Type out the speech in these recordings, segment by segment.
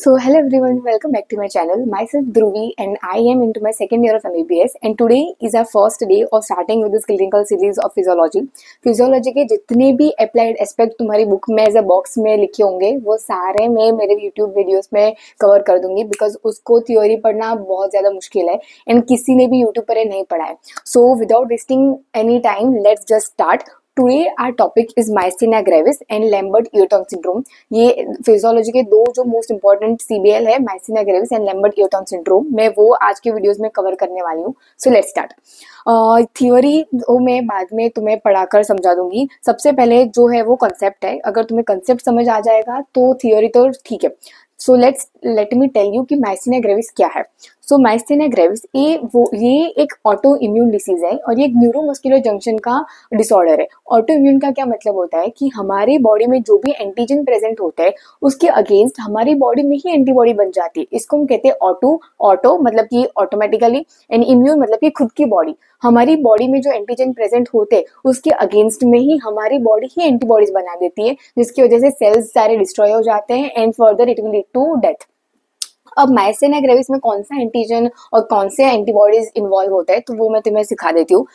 So hello everyone, welcome back to my channel. Myself Dhruvi and I am into my second year of MBBS and today is our first day of starting with this clinical series of physiology. Physiology के जितने भी applied aspect तुम्हारी book में as a box में लिखे होंगे वो सारे मैं मेरे YouTube वीडियोस में कवर कर दूंगी बिकॉज उसको थ्योरी पढ़ना बहुत ज़्यादा मुश्किल है एंड किसी ने भी YouTube पर ये नहीं पढ़ा है. So without wasting any time let's just start. Today our topic is myasthenia gravis and Lambert Eaton syndrome. ये फिजियोलॉजी के दो जो मोस्ट इंपॉर्टेंट सीबीएल है, myasthenia gravis and Lambert Eaton syndrome, मैं वो आज के वीडियोस में कवर करने वाली हूँ. So let's start. थ्योरी वो मैं बाद में तुम्हें पढ़ाकर समझा दूंगी. सबसे पहले जो है वो कंसेप्ट है. अगर तुम्हें कंसेप्ट समझ आ जाएगा तो थ्योरी तो ठीक है. So let me tell you कि माइस्थेनिया ग्रेविस क्या है. सो माइस्थेनिया ग्रेविस ये एक ऑटो इम्यून डिसीज है और ये एक न्यूरोमस्कुलर जंक्शन का डिसऑर्डर है. ऑटो इम्यून का क्या मतलब होता है कि हमारी बॉडी में जो भी एंटीजन प्रेजेंट होता है उसके अगेंस्ट हमारी बॉडी में ही एंटीबॉडी बन जाती है. इसको हम कहते हैं ऑटो मतलब कि ऑटोमेटिकली, एंड इम्यून मतलब कि खुद की बॉडी. हमारी बॉडी में जो एंटीजन प्रेजेंट होते हैं उसके अगेंस्ट में ही हमारी बॉडी ही एंटीबॉडीज बना देती है, जिसकी वजह से सेल्स सारे डिस्ट्रॉय हो जाते हैं and further it will lead to death. अब माइस्थेनिया ग्रेविस में कौन सा एंटीजन और कौन से एंटीबॉडीज इन्वॉल्व होता है तो वो मैं तुम्हें सिखा देती हूँ.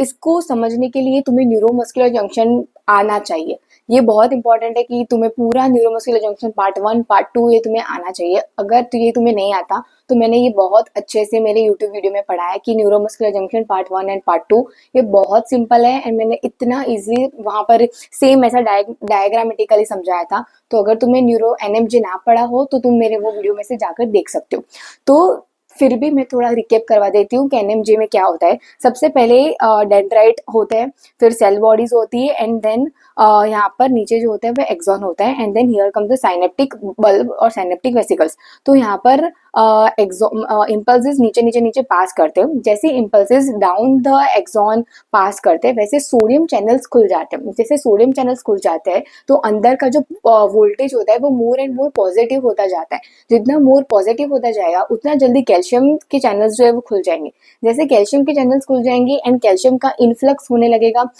इसको समझने के लिए तुम्हें न्यूरोमस्कुलर जंक्शन आना चाहिए. ये बहुत इंपॉर्टेंट है कि तुम्हें पूरा न्यूरोमस्कुलर जंक्शन पार्ट 1 पार्ट 2 ये तुम्हें आना चाहिए. अगर ये तुम्हें नहीं आता तो मैंने ये बहुत अच्छे से मेरे यूट्यूब वीडियो में पढ़ाया कि neuromuscular junction part 1 and part 2 ये बहुत सिंपल है एंड मैंने इतना इजी वहाँ पर सेम ऐसा डायग्रामेटिकली समझाया था. तो अगर तुम्हें न्यूरो एनएमजे ना पढ़ा हो तो तुम मेरे वो वीडियो में से जाकर देख सकते हो. तो फिर भी मैं थोड़ा रिकेप करवा देती हूँ कि एनएमजे में क्या होता है. सबसे पहले डेंड्राइट होते हैं, फिर सेल बॉडीज होती है एंड देन यहाँ पर नीचे जो होता है वो एक्सॉन होता है and then here comes the synaptic bulb और साइनेप्टिक वेसिकल्स. तो यहाँ पर इम्पल्सेस नीचे नीचे नीचे पास करते हैं. जैसे इम्पल्सेस डाउन द एक्सॉन पास करते हैं वैसे सोडियम चैनल्स खुल जाते हैं. जैसे सोडियम चैनल्स खुल जाते हैं तो अंदर का जो वोल्टेज होता है वो मोर एंड मोर पॉजिटिव होता जाता है. जितना मोर पॉजिटिव होता जाएगा उतना जल्दी कैल्शियम के चैनल्स जो है वो खुल जाएंगे. जैसे कैल्शियम के चैनल्स खुल जाएंगे एंड कैल्शियम का इन्फ्लक्स होने लगेगा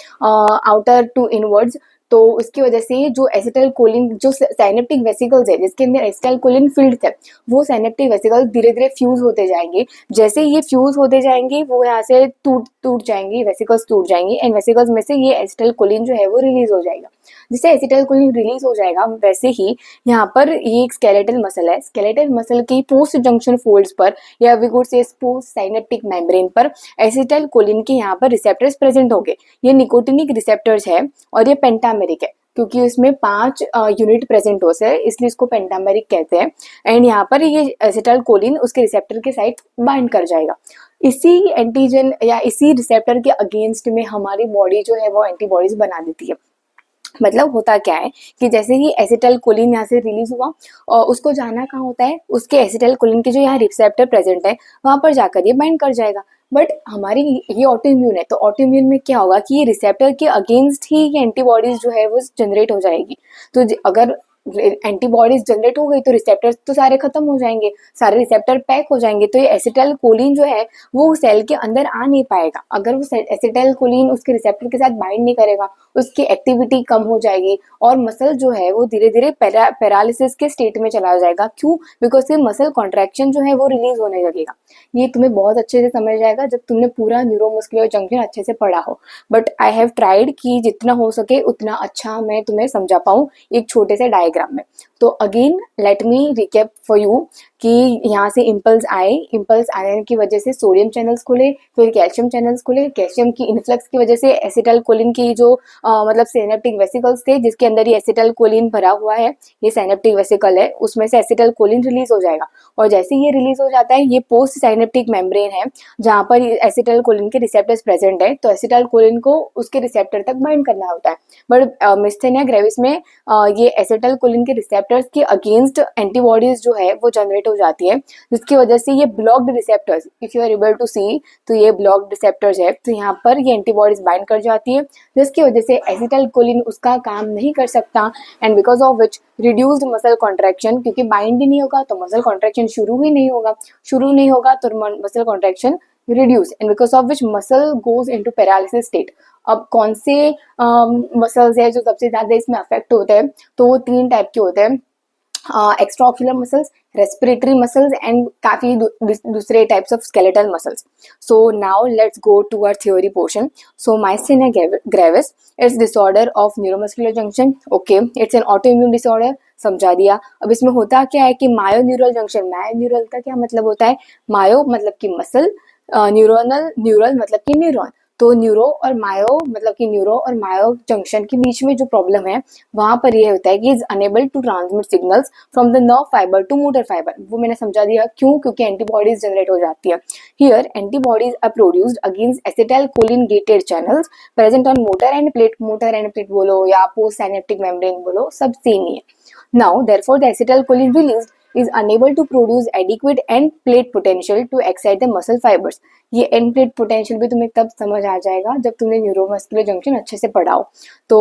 आउटर टू इनवर्ड्स, तो उसकी वजह से जो एसिटाइल कोलिन जो साइनेप्टिक वेसिकल्स है जिसके अंदर एसिटाइल कोलिन फील्ड थे वो साइनेप्टिक वेसिकल्स धीरे धीरे फ्यूज होते जाएंगे. जैसे ये फ्यूज होते जाएंगे वो यहाँ से टूट जाएंगे, वेसिकल्स टूट जाएंगे एंड वेसिकल्स में से ये एसिटाइल कोलिन जो है वो रिलीज हो जाएगा. जैसे एसिटाइल कोलिन रिलीज हो जाएगा वैसे ही यहाँ पर ये एक स्केलेटल मसल है. स्केलेटल मसल की पोस्ट जंक्शन फोल्ड्स पर या we could say post synaptic membrane पर एसिटाइल कोलिन के यहाँ पर रिसेप्टर्स प्रेजेंट होंगे. ये निकोटिनिक रिसेप्टर्स है और ये पेंटामेरिक है क्योंकि उसमें 5 यूनिट प्रेजेंट होते हैं इसलिए इसको पेंटामेरिक कहते हैं. एंड यहाँ पर ये एसिटाइल कोलिन उसके रिसेप्टर के साइड बाइंड कर जाएगा. इसी एंटीजन या इसी रिसेप्टर के अगेंस्ट में हमारी बॉडी जो है वो एंटीबॉडीज बना देती है. मतलब होता क्या है कि जैसे ही एसिटाइल कोलिन यहाँ से रिलीज हुआ और उसको जाना कहाँ होता है, उसके एसिटाइल कोलिन के जो यहाँ रिसेप्टर प्रेजेंट है वहां पर जाकर ये बाइंड कर जाएगा. बट हमारी ये ऑटो इम्यून है तो ऑटो इम्यून में क्या होगा कि ये रिसेप्टर के अगेंस्ट ही ये एंटीबॉडीज जो है वो जनरेट हो जाएगी. तो अगर एंटीबॉडीज जनरेट हो गई तो रिसेप्टर्स तो सारे खत्म हो जाएंगे, सारे रिसेप्टर पैक हो जाएंगे. तो ये एसिटाइल कोलिन जो है वो सेल के अंदर आ नहीं पाएगा. अगर वो एसिटाइल कोलिन उसके रिसेप्टर के साथ बाइंड नहीं करेगा उसकी एक्टिविटी कम हो जाएगी और मसल जो है वो धीरे धीरे पैरालिसिस के स्टेट में चला जाएगा. क्यों? बिकॉज ये मसल कॉन्ट्रैक्शन जो है वो रिलीज होने लगेगा. ये तुम्हें बहुत अच्छे से समझ जाएगा जब तुमने पूरा न्यूरोमस्कुलर जंक्शन अच्छे से पढ़ा हो. बट आई हैव ट्राइड कि जितना हो सके उतना अच्छा मैं तुम्हें समझा पाऊँ एक छोटे से डायग्राम में. तो again let me recap for you कि यहाँ से इम्पल्स आने की वजह से सोडियम चैनल्स खुले, फिर कैल्शियम चैनल्स खुले. कैल्शियम की इन्फ्लक्स की वजह से एसिटाइल कोलिन की जो मतलब सिनेप्टिक वेसिकल्स थे जिसके अंदर ये एसिटाइल कोलिन भरा हुआ है, ये सिनेप्टिक वेसिकल है, उसमें से एसिटाइल कोलिन रिलीज हो जाएगा. और जैसे ये रिलीज हो जाता है ये पोस्ट साइनेप्टिक मेम्ब्रेन है जहाँ पर एसिटाइल कोलिन के रिसेप्टर्स प्रेजेंट है. तो एसिटाइल कोलिन को उसके रिसेप्टर तक बाइंड करना होता है. बट मिस्थेनिया ग्रेविस में ये एसिटाइल कोलिन के रिसेप्टर्स के अगेंस्ट एंटीबॉडीज जो है वो जनरेट हो जाती है जिसकी वजह से ये blocked receptors, if you are able to see तो ये ब्लॉक्ड रिसेप्टर्स है. तो यहाँ पर ये एंटीबॉडीज बाइंड कर जाती है जिसकी वजह से एसिटाइल कोलिन उसका काम नहीं कर सकता and because of which reduced muscle contraction, क्योंकि बाइंड ही नहीं होगा तो मसल कॉन्ट्रैक्शन शुरू नहीं होगा तो muscle contraction reduce and because of which muscle goes into paralysis state. अब कौन से मसल्स है जो सबसे ज्यादा इसमें अफेक्ट होते हैं, तो वो 3 टाइप के होते हैं. Extra ocular muscles, respiratory muscles and काफी दूसरे types of skeletal muscles. So now let's go to our theory portion. So myasthenia gravis it's disorder of neuromuscular junction. Okay, it's an autoimmune disorder, समझा दिया. अब इसमें होता क्या है कि मायोन्यूरल जंक्शन, मायोन्यूरल का क्या मतलब होता है, मायो मतलब कि मसल, न्यूरोनल, न्यूरल मतलब कि न्यूरॉन. तो न्यूरो और मायो मतलब कि न्यूरो और मायो जंक्शन के बीच में जो प्रॉब्लम है वहां पर ये होता है कि is unable to transmit signals from the nerve fibre to motor fibre. वो मैंने समझा दिया क्यों, क्योंकि एंटीबॉडीज जनरेट हो जाती है. Here antibodies are produced against acetylcholine gated channels present on motor end plate. Motor end plate बोलो या पोस्ट साइनेप्टिक मेम्ब्रेन बोलो, सब सेम ही है. Now, therefore, the acetylcholine released is unable to produce adequate end plate potential to excite the muscle fibers. ये end plate potential भी तुम्हें तब समझ आ जाएगा जब तुमने न्यूरोमस्कुलर जंक्शन अच्छे से पढ़ा हो. तो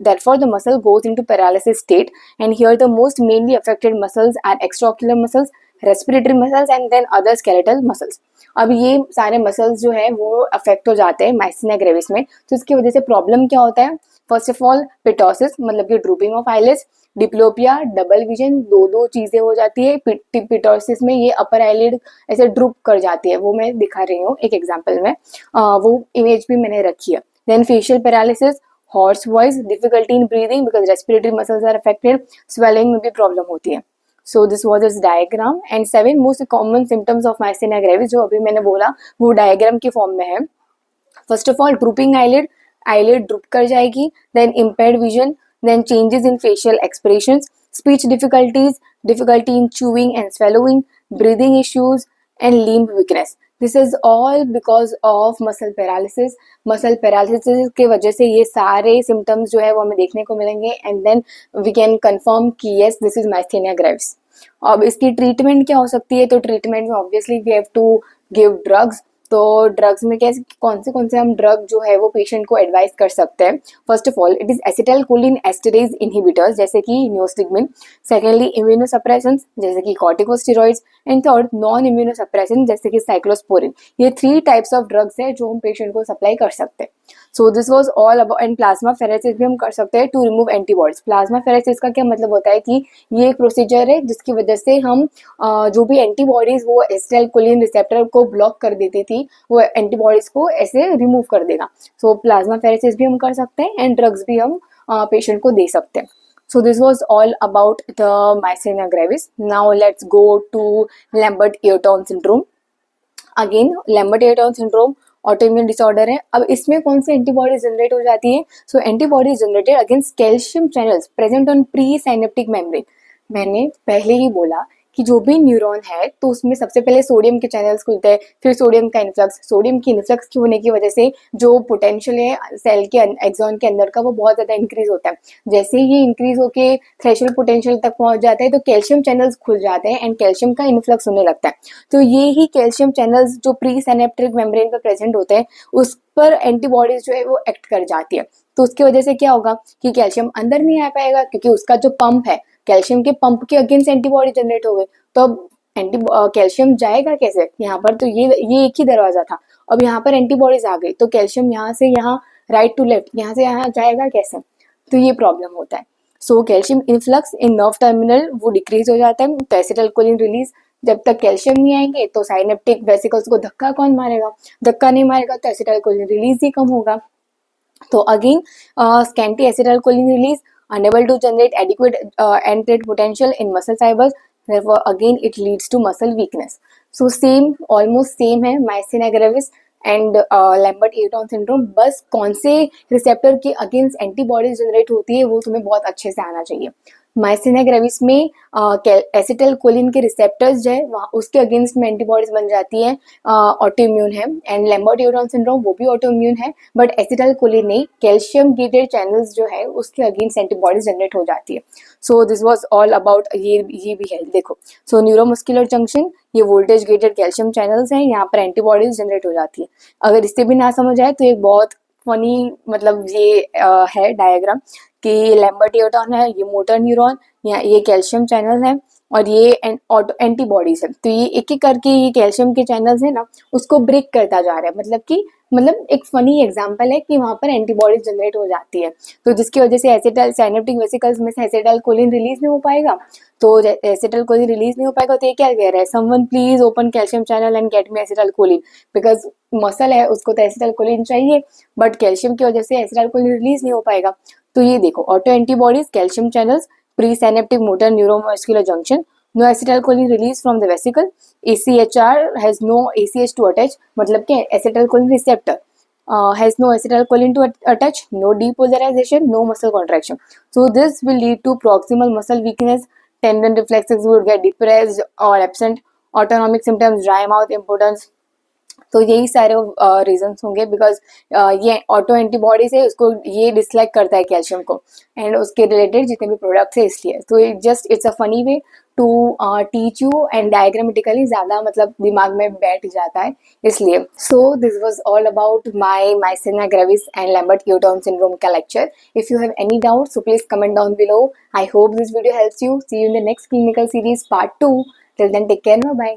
therefore the muscle goes into paralysis state, and here the most mainly affected muscles are extraocular muscles, respiratory muscles and then other skeletal muscles. अब ये सारे मसल्स जो है वो अफेक्ट हो जाते हैं माइस्थेनिया ग्रेविस में. तो इसकी वजह से प्रॉब्लम क्या होता है, फर्स्ट ऑफ ऑल पिटोसिस मतलब कि drooping of eyelids, diplopia, double vision, दो चीजें हो जाती है. पिटोसिस में ये अपर आईलिड ऐसे ड्रूप कर जाती है, वो मैं दिखा रही हूँ एक एग्जांपल में, वो इमेज भी मैंने रखी है. Then facial paralysis, hoarse voice, difficulty in breathing because respiratory muscles are affected, swelling में भी प्रॉब्लम होती है. So this was is diagram and 7 most common symptoms of myasthenia gravis जो अभी मैंने बोला वो डायग्राम के फॉर्म में है. First of all drooping eyelid, eyelid droop कर जाएगी. Then impaired vision, then changes in facial expressions, speech difficulties, difficulty in chewing and swallowing, breathing issues and limb weakness. This is all because of muscle paralysis. Muscle paralysis के वजह से ये सारे symptoms जो है वो हमें देखने को मिलेंगे and then we can confirm कि yes this is myasthenia gravis. अब इसकी ट्रीटमेंट क्या हो सकती है, तो ट्रीटमेंट में obviously we have to give drugs. तो ड्रग्स में कैसे कौन से हम ड्रग जो है वो पेशेंट को एडवाइस कर सकते हैं. First of all it is acetylcholine esterase inhibitors जैसे कि नियोस्टिग्मिन. सेकेंडली इम्यूनोसप्रेसेंट्स जैसे कि corticosteroids. And third non immunosuppressant जैसे कि साइक्लोस्पोरिन. ये 3 टाइप्स ऑफ ड्रग्स है जो हम पेशेंट को सप्लाई कर सकते हैं. So this was all about. And plasmapheresis भी हम कर सकते हैं to remove antibodies. Plasmapheresis का क्या मतलब होता है कि ये एक प्रोसीजर है जिसकी वजह से हम जो भी एंटीबॉडीज वो एसिटाइलकोलिन रिसेप्टर को ब्लॉक कर देती थी वो एंटीबॉडीज को ऐसे रिमूव कर देगा. सो प्लाज्मा फेरेसिस भी हम कर सकते हैं एंड ड्रग्स भी हम पेशेंट को दे सकते हैं. So this was all about the myasthenia gravis. Now let's go to Lambert-Eaton syndrome. Again Lambert-Eton syndrome autoimmune disorder है. अब इसमें कौन सी एंटीबॉडीज जनरेट हो जाती है, so antibodies generated against calcium channels present on pre synaptic membrane. मैंने पहले ही बोला कि जो भी न्यूरॉन है तो उसमें सबसे पहले सोडियम के चैनल्स खुलते हैं, फिर सोडियम का इन्फ्लक्स. सोडियम की इन्फ्लक्स की होने की वजह से जो पोटेंशियल है सेल के एक्सॉन के अंदर का वो बहुत ज्यादा इंक्रीज होता है. जैसे ही ये इंक्रीज होके थ्रेशोल्ड पोटेंशियल तक पहुंच जाता है तो कैल्शियम चैनल्स खुल जाते हैं एंड कैल्शियम का इन्फ्लक्स होने लगता है. तो ये ही कैल्शियम चैनल्स जो प्री साइनेप्टिक मेम्ब्रेन पर प्रेजेंट होते हैं उस पर एंटीबॉडीज जो है वो एक्ट कर जाती है. तो उसकी वजह से क्या होगा कि कैल्शियम अंदर नहीं आ पाएगा क्योंकि उसका जो पंप है कैल्शियम के पंप के अगेंस्ट एंटीबॉडी जनरेट हो गई. तो अब कैल्शियम जाएगा कैसे यहाँ पर, तो ये एक ही दरवाजा था. अब यहाँ पर एंटीबॉडीज आ गई तो कैल्शियम यहाँ से यहाँ राइट टू लेफ्ट यहाँ से यहाँ जाएगा कैसे, तो ये प्रॉब्लम होता है. सो कैल्शियम इन्फ्लक्स इन नर्व टर्मिनल वो डिक्रीज हो जाता है. तो एसिटाइलकोलिन रिलीज, जब तक कैल्शियम नहीं आएंगे तो साइनेप्टिक वेसिकल्स को धक्का कौन मारेगा, धक्का नहीं मारेगा तो एसिटाइलकोलिन रिलीज ही कम होगा. तो again scanty acetylcholine release unable to generate adequate end plate potential in muscle fibers, therefore again it leads to muscle weakness. So same, almost same है myasthenia gravis and Lambert-Eton syndrome. बस कौन से receptor के against antibodies generate होती है वो तुम्हें बहुत अच्छे से आना चाहिए. माइस्थेनिया ग्रेविस में एसिटाइलकोलिन के रिसेप्टर्स जो है वहाँ उसके अगेंस्ट में एंटीबॉडीज बन जाती है, ऑटोइम्यून है. एंड लैम्बर्ट-एटन सिंड्रोम वो भी ऑटोइम्यून है बट एसिटाइलकोलिन नहीं, कैल्शियम गेटेड चैनल्स जो है उसके अगेंस्ट एंटीबॉडीज जनरेट हो जाती है. So this was all about ये भी है. देखो सो न्यूरोमस्कुलर जंक्शन ये वोल्टेज गेटेड कैल्शियम चैनल्स हैं, यहाँ पर एंटीबॉडीज जनरेट हो जाती है. अगर इससे भी ना समझ आए तो एक बहुत फनी मतलब ये है डायग्राम कि लैम्बर्ट-एटन है, ये मोटर न्यूरॉन, ये कैल्शियम चैनल है और ये एंटीबॉडीज है. तो ये एक एक करके ये कैल्शियम के चैनल्स है ना उसको ब्रेक करता जा रहा है, मतलब कि मतलब एक फनी एग्जांपल है कि वहाँ पर एंटीबॉडीज जनरेट हो जाती है, तो जिसकी वजह से एसिटल साइनेप्टिक वेसिकल्स में से एसिटाइल कोलिन रिलीज नहीं हो पाएगा। तो एसिटाइल कोलिन रिलीज नहीं हो पाएगा तो ये क्या कह रहा है, someone please open calcium channel and get me acetyl choline, because muscle है उसको तो एसिटाइल कोलिन चाहिए, बट कैल्शियम की वजह से एसिटाइल कोलिन रिलीज नहीं हो पाएगा। तो ये देखो, auto antibodies, calcium channels, pre synaptic motor neuromuscular junction, no acetylcholine release from the vesicle, AChR has no ACH to attach, मतलब कि acetylcholine receptor has no acetylcholine to attach, no depolarization, no muscle contraction. So this will lead to proximal muscle weakness, tendon reflexes would get depressed or absent, autonomic symptoms, dry mouth, impotence. तो यही सारे reasons होंगे, because ये auto antibodies है, उसको ये dislike करता है कैल्शियम को एंड उसके रिलेटेड जितने भी प्रोडक्ट्स है, इसलिए तो it's a funny way to teach you and diagrammatically ज़्यादा मतलब दिमाग में बैठ जाता है इसलिए। So this was all about my myasthenia gravis and Lambert Eaton syndrome का lecture. If you have any doubt so please comment down below. I hope this video helps you. See you in the next clinical series part 2। Till then take care, bye.